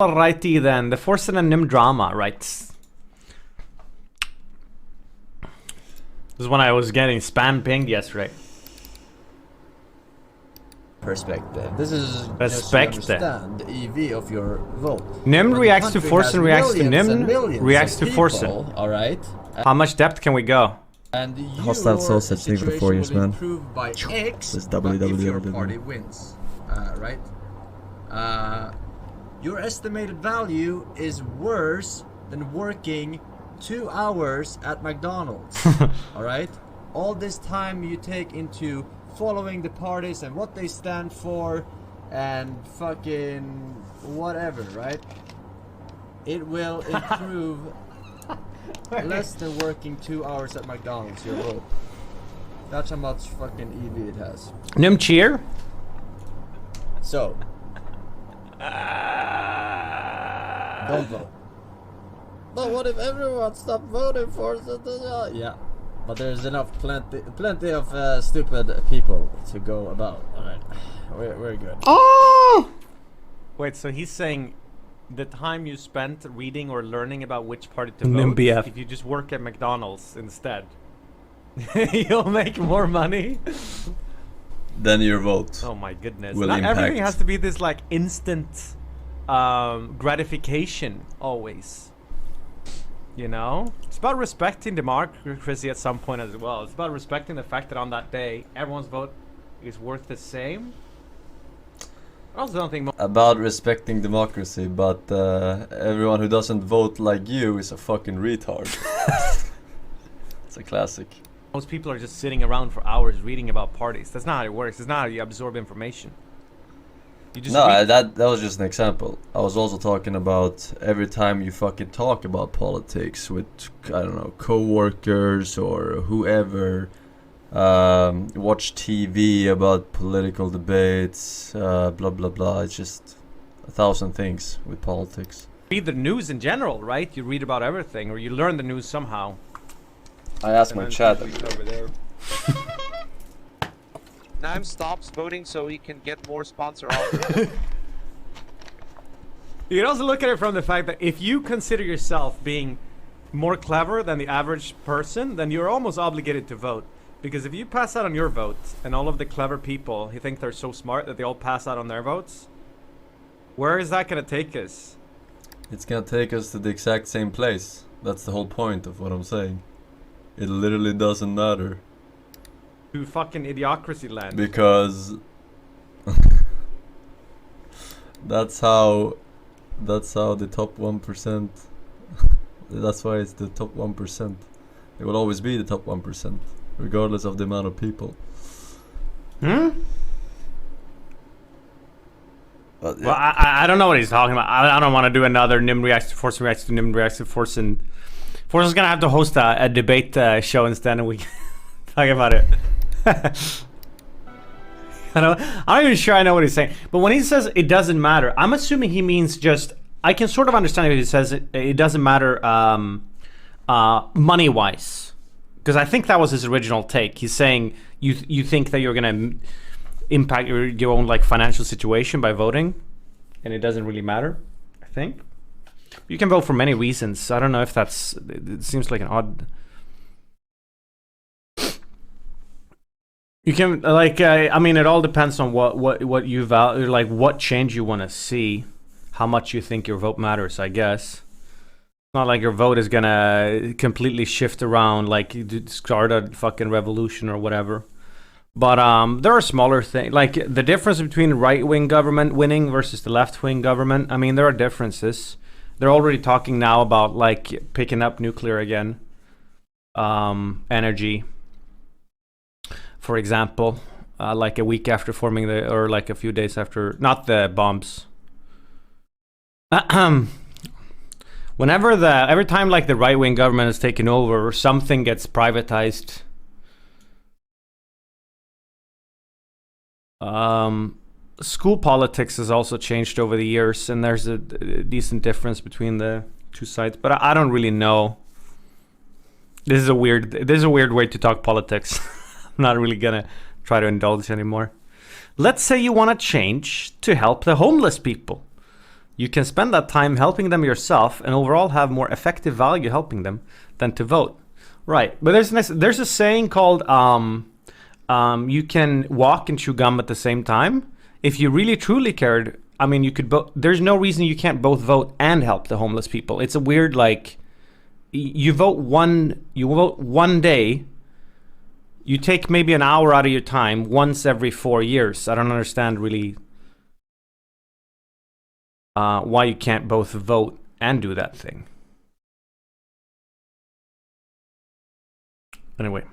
Alrighty then, the Forsen and NymN drama, right? This is when I was getting spam pinged yesterday. Perspective. This is Respect just to understand the EV of your vote. NymN When reacts to the country Forsen, has reacts to millions and NymN, millions reacts of to people, Forsen. all right. How much depth can we go? And Hostile your sausage thing for 4 years, situation will man. improve by X, This but if your WWW. party wins, right? Your estimated value is worse than working 2 hours at McDonald's. All right. All this time you take into following the parties and what they stand for and fucking whatever, right? It will improve less than working 2 hours at McDonald's, your vote. That's how much fucking EV it has. NymN cheer? So don't vote. But what if everyone stopped voting for it? Yeah. But there's plenty of stupid people to go about. Alright. We're good. Oh! Wait, so he's saying the time you spent reading or learning about which party to vote, NymBF. if you just work at McDonald's instead, you'll make more money? Then your vote. Oh my goodness. Will Not impact. everything has to be this like instant gratification always. You know? It's about respecting democracy at some point as well. It's about respecting the fact that on that day everyone's vote is worth the same. I also don't think About respecting democracy, but everyone who doesn't vote like you is a fucking retard. It's a classic. most people are just sitting around for hours reading about parties. That's not how it works. That's not how you absorb information. You just No, that was just an example. I was also talking about every time you fucking talk about politics with, I don't know, co-workers or whoever, watch TV about political debates, blah blah blah. It's just 1,000 things with politics. read the news in general, right? You read about everything, or you learn the news somehow. I asked my chat. over there. NymN stops voting so he can get more sponsor offers. You can also look at it from the fact that if you consider yourself being more clever than the average person, then you're almost obligated to vote. Because if you pass out on your vote, and all of the clever people who think they're so smart that they all pass out on their votes, where is that going to take us? It's gonna take us to the exact same place. That's the whole point of what I'm saying. It literally doesn't matter. To fucking idiocracy land. Because that's how the top 1%. That's why it's the top 1%. It will always be the top 1%, regardless of the amount of people. Hmm? But, yeah. Well, I don't know what he's talking about. I don't want to do another NymN reacts to Forsen reacts to NymN reacts to Forsen. Forsen's gonna have to host a debate show instead, and we can talk about it. I'm not even sure I know what he's saying. But when he says it doesn't matter, I'm assuming he means just. I can sort of understand if he says it doesn't matter money-wise, because I think that was his original take. He's saying you think that you're gonna impact your own like financial situation by voting, and it doesn't really matter. I think you can vote for many reasons. I don't know if that's. It seems like an odd. You can like. I mean, it all depends on what you value, like what change you want to see, how much you think your vote matters. I guess. It's not like your vote is gonna completely shift around, like you start a fucking revolution or whatever. But there are smaller things, like the difference between right-wing government winning versus the left-wing government. I mean, there are differences. They're already talking now about like picking up nuclear again, energy, for example, like a week after forming the, or like a few days after, not the bombs. Every time like the right-wing government is taken over or something gets privatized. School politics has also changed over the years, and there's a decent difference between the two sides, but I don't really know. This is a weird way to talk politics. I'm not really gonna try to indulge anymore. Let's say you want to change to help the homeless people. You can spend that time helping them yourself and overall have more effective value helping them than to vote. Right, but there's a saying called you can walk and chew gum at the same time. If you really truly cared, I mean, you could there's no reason you can't both vote and help the homeless people. It's a weird, like, you vote one day, you take maybe an hour out of your time once every 4 years. I don't understand really why you can't both vote and do that thing. Anyway.